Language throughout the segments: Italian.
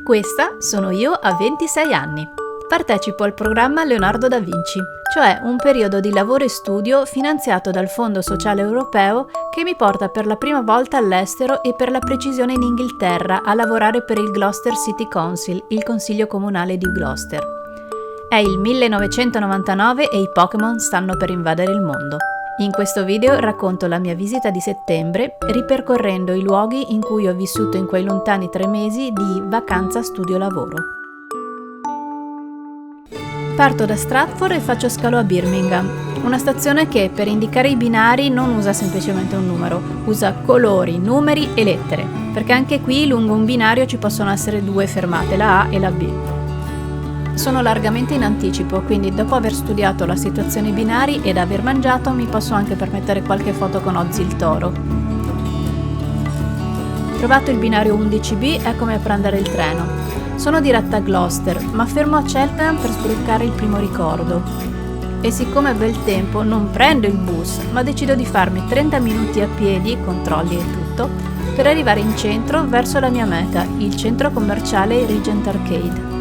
Questa sono io a 26 anni. Partecipo al programma Leonardo da Vinci, cioè un periodo di lavoro e studio finanziato dal Fondo Sociale Europeo che mi porta per la prima volta all'estero e per la precisione in Inghilterra a lavorare per il Gloucester City Council, il consiglio comunale di Gloucester. È il 1999 e i Pokémon stanno per invadere il mondo. In questo video racconto la mia visita di settembre, ripercorrendo i luoghi in cui ho vissuto in quei lontani 3 mesi di vacanza studio-lavoro. Parto da Stratford e faccio scalo a Birmingham, una stazione che per indicare i binari non usa semplicemente un numero, usa colori, numeri e lettere, perché anche qui lungo un binario ci possono essere 2 fermate, la A e la B. Sono largamente in anticipo, quindi dopo aver studiato la situazione binari ed aver mangiato mi posso anche permettere qualche foto con Ozzy il toro. Trovato il binario 11B, eccomi a prendere il treno. Sono diretta a Gloucester, ma fermo a Cheltenham per sbloccare il primo ricordo. E siccome è bel tempo non prendo il bus, ma decido di farmi 30 minuti a piedi, controlli e tutto, per arrivare in centro verso la mia meta, il centro commerciale Regent Arcade.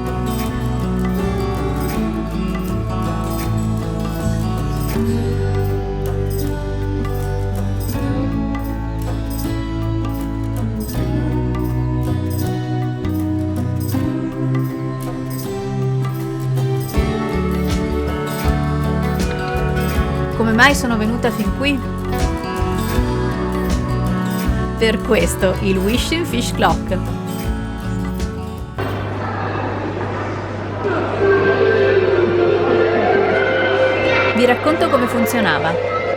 Come mai sono venuta fin qui? Per questo, il Wishing Fish Clock. Vi racconto come funzionava.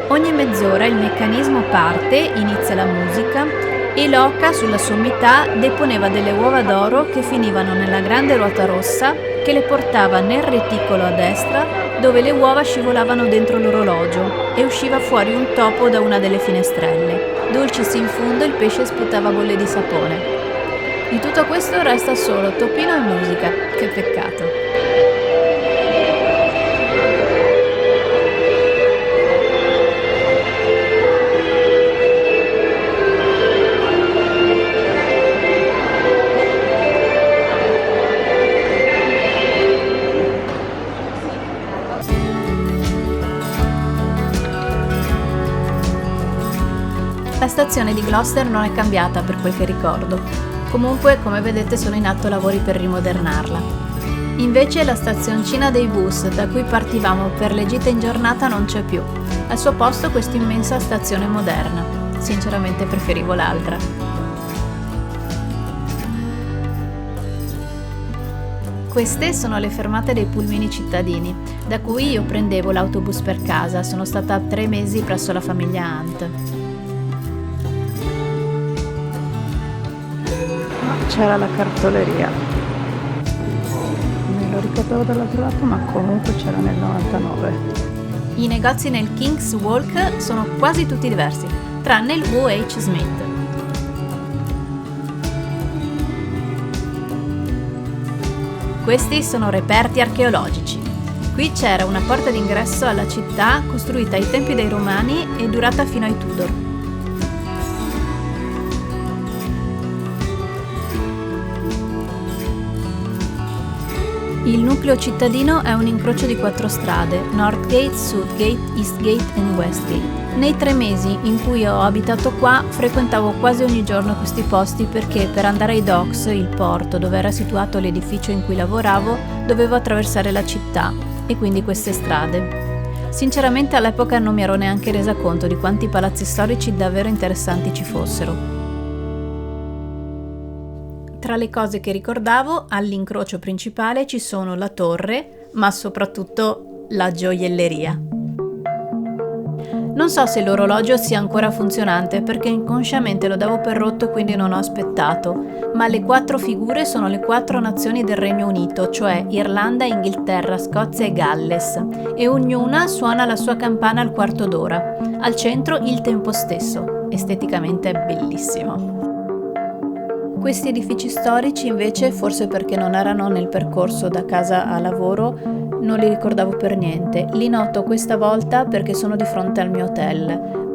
Ogni mezz'ora il meccanismo parte, inizia la musica e l'oca sulla sommità deponeva delle uova d'oro che finivano nella grande ruota rossa che le portava nel reticolo a destra dove le uova scivolavano dentro l'orologio e usciva fuori un topo da una delle finestrelle. Dulcis in fondo il pesce sputava bolle di sapone. Di tutto questo resta solo topino e musica. Che peccato. La stazione di Gloucester non è cambiata per quel che ricordo. Comunque, come vedete, sono in atto lavori per rimodernarla. Invece la stazioncina dei bus da cui partivamo per le gite in giornata non c'è più. Al suo posto questa immensa stazione moderna. Sinceramente preferivo l'altra. Queste sono le fermate dei pulmini cittadini, da cui io prendevo l'autobus per casa. Sono stata 3 mesi presso la famiglia Hunt. C'era la cartoleria, me lo ricordavo dall'altro lato, ma comunque c'era nel 99. I negozi nel King's Walk sono quasi tutti diversi, tranne il W.H. Smith. Questi sono reperti archeologici. Qui c'era una porta d'ingresso alla città costruita ai tempi dei Romani e durata fino ai Tudor. Il nucleo cittadino è un incrocio di 4 strade, Northgate, Southgate, Eastgate e Westgate. Nei 3 mesi in cui ho abitato qua frequentavo quasi ogni giorno questi posti perché per andare ai docks, il porto dove era situato l'edificio in cui lavoravo, dovevo attraversare la città e quindi queste strade. Sinceramente all'epoca non mi ero neanche resa conto di quanti palazzi storici davvero interessanti ci fossero. Tra le cose che ricordavo, all'incrocio principale ci sono la torre, ma soprattutto la gioielleria. Non so se l'orologio sia ancora funzionante perché inconsciamente lo davo per rotto e quindi non ho aspettato, ma le 4 figure sono le 4 nazioni del Regno Unito, cioè Irlanda, Inghilterra, Scozia e Galles, e ognuna suona la sua campana al quarto d'ora. Al centro il tempo stesso, esteticamente è bellissimo. Questi edifici storici invece, forse perché non erano nel percorso da casa a lavoro, non li ricordavo per niente. Li noto questa volta perché sono di fronte al mio hotel.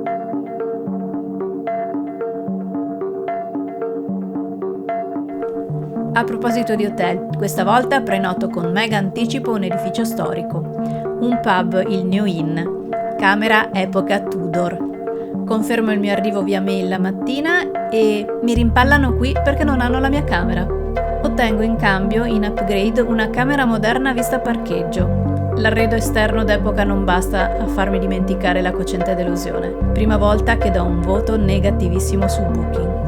A proposito di hotel, questa volta prenoto con mega anticipo un edificio storico, un pub, il New Inn, camera epoca Tudor. Confermo il mio arrivo via mail la mattina e mi rimpallano qui perché non hanno la mia camera. Ottengo in cambio, in upgrade, una camera moderna a vista parcheggio. L'arredo esterno d'epoca non basta a farmi dimenticare la cocente delusione. Prima volta che do un voto negativissimo su Booking.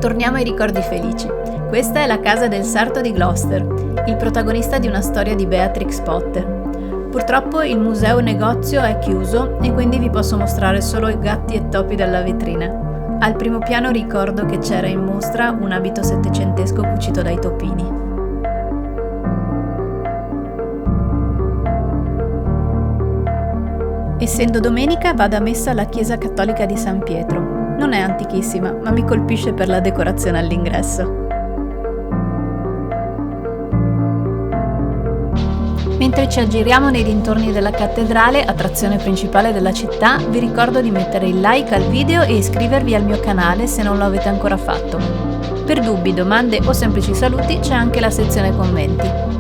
Torniamo ai ricordi felici. Questa è la casa del sarto di Gloucester, il protagonista di una storia di Beatrix Potter. Purtroppo il museo negozio è chiuso e quindi vi posso mostrare solo i gatti e topi della vetrina. Al primo piano ricordo che c'era in mostra un abito settecentesco cucito dai topini. Essendo domenica vado a messa alla chiesa cattolica di San Pietro. Non è antichissima, ma mi colpisce per la decorazione all'ingresso. Mentre ci aggiriamo nei dintorni della cattedrale, attrazione principale della città, vi ricordo di mettere il like al video e iscrivervi al mio canale se non lo avete ancora fatto. Per dubbi, domande o semplici saluti c'è anche la sezione commenti.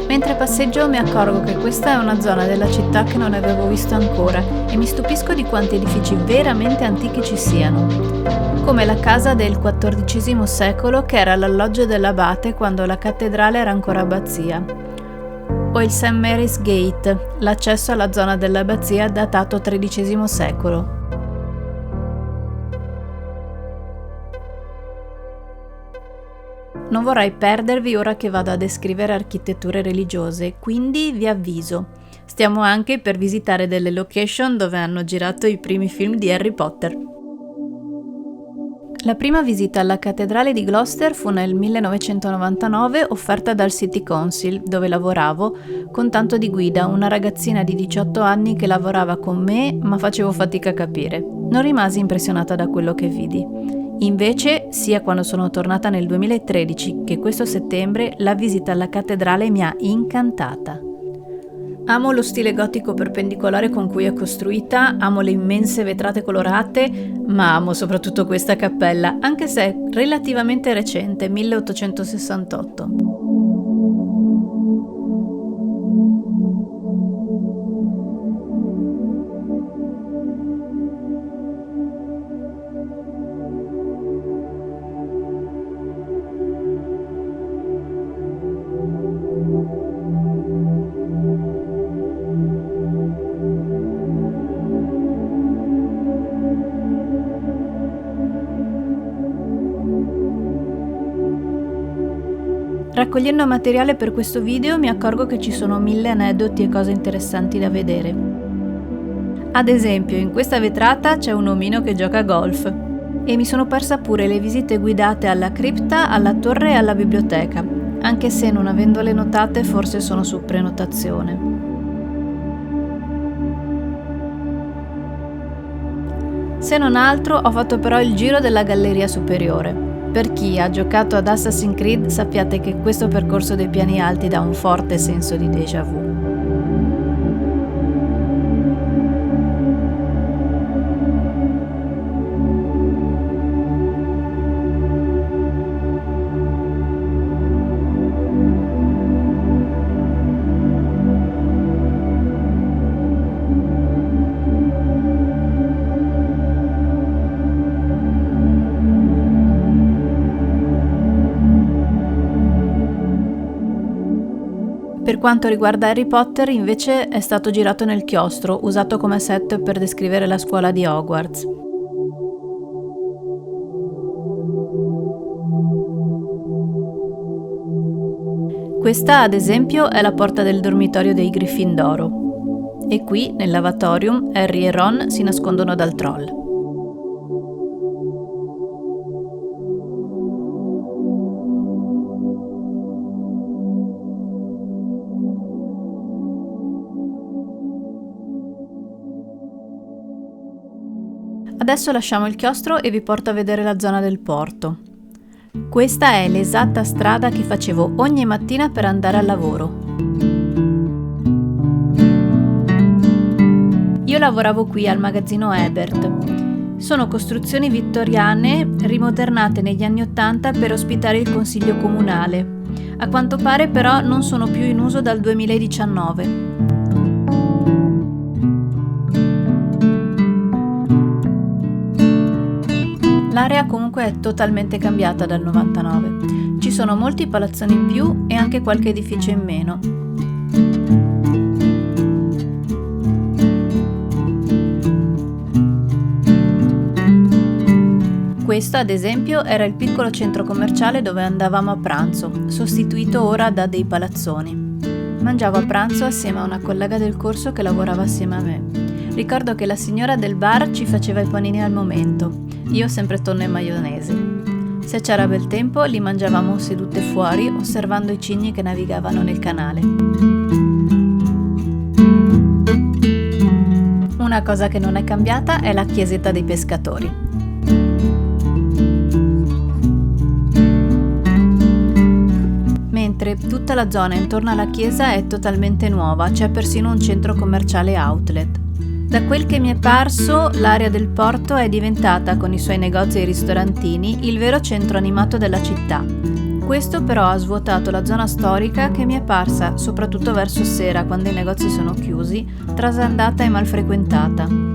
Mentre passeggio mi accorgo che questa è una zona della città che non avevo visto ancora e mi stupisco di quanti edifici veramente antichi ci siano. Come la casa del XIV secolo che era l'alloggio dell'abate quando la cattedrale era ancora abbazia. O il St. Mary's Gate, l'accesso alla zona dell'abbazia datato XIII secolo. Non vorrei perdervi ora che vado a descrivere architetture religiose, quindi vi avviso. Stiamo anche per visitare delle location dove hanno girato i primi film di Harry Potter. La prima visita alla cattedrale di Gloucester fu nel 1999 offerta dal City Council, dove lavoravo, con tanto di guida, una ragazzina di 18 anni che lavorava con me, ma facevo fatica a capire. Non rimasi impressionata da quello che vidi. Invece, sia quando sono tornata nel 2013 che questo settembre, la visita alla cattedrale mi ha incantata. Amo lo stile gotico perpendicolare con cui è costruita, amo le immense vetrate colorate, ma amo soprattutto questa cappella, anche se è relativamente recente, 1868. Raccogliendo materiale per questo video mi accorgo che ci sono 1000 aneddoti e cose interessanti da vedere. Ad esempio, in questa vetrata c'è un omino che gioca a golf e mi sono persa pure le visite guidate alla cripta, alla torre e alla biblioteca, anche se non avendole notate forse sono su prenotazione. Se non altro ho fatto però il giro della galleria superiore. Per chi ha giocato ad Assassin's Creed sappiate che questo percorso dei piani alti dà un forte senso di déjà vu. Per quanto riguarda Harry Potter, invece, è stato girato nel chiostro, usato come set per descrivere la scuola di Hogwarts. Questa, ad esempio, è la porta del dormitorio dei Grifindoro. E qui, nel lavatorium, Harry e Ron si nascondono dal troll. Adesso lasciamo il chiostro e vi porto a vedere la zona del porto. Questa è l'esatta strada che facevo ogni mattina per andare al lavoro. Io lavoravo qui al magazzino Ebert. Sono costruzioni vittoriane rimodernate negli anni '80 per ospitare il consiglio comunale. A quanto pare però non sono più in uso dal 2019. L'area comunque è totalmente cambiata dal 99. Ci sono molti palazzoni in più e anche qualche edificio in meno. Questo, ad esempio, era il piccolo centro commerciale dove andavamo a pranzo, sostituito ora da dei palazzoni. Mangiavo a pranzo assieme a una collega del corso che lavorava assieme a me. Ricordo che la signora del bar ci faceva i panini al momento. Io sempre tonno e maionese. Se c'era bel tempo li mangiavamo sedute fuori osservando i cigni che navigavano nel canale. Una cosa che non è cambiata è la chiesetta dei pescatori. Mentre tutta la zona intorno alla chiesa è totalmente nuova, c'è persino un centro commerciale outlet. Da quel che mi è parso, l'area del porto è diventata, con i suoi negozi e ristorantini, il vero centro animato della città. Questo però ha svuotato la zona storica che mi è parsa, soprattutto verso sera, quando i negozi sono chiusi, trasandata e mal frequentata.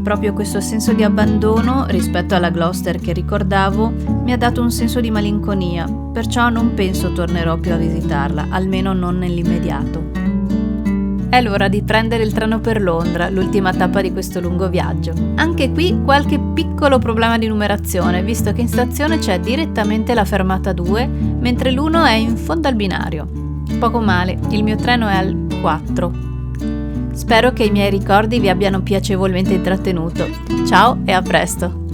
Proprio questo senso di abbandono, rispetto alla Gloucester che ricordavo, mi ha dato un senso di malinconia, perciò non penso tornerò più a visitarla, almeno non nell'immediato. È l'ora di prendere il treno per Londra, l'ultima tappa di questo lungo viaggio. Anche qui qualche piccolo problema di numerazione, visto che in stazione c'è direttamente la fermata 2, mentre l'1 è in fondo al binario. Poco male, il mio treno è al 4. Spero che i miei ricordi vi abbiano piacevolmente intrattenuto. Ciao e a presto!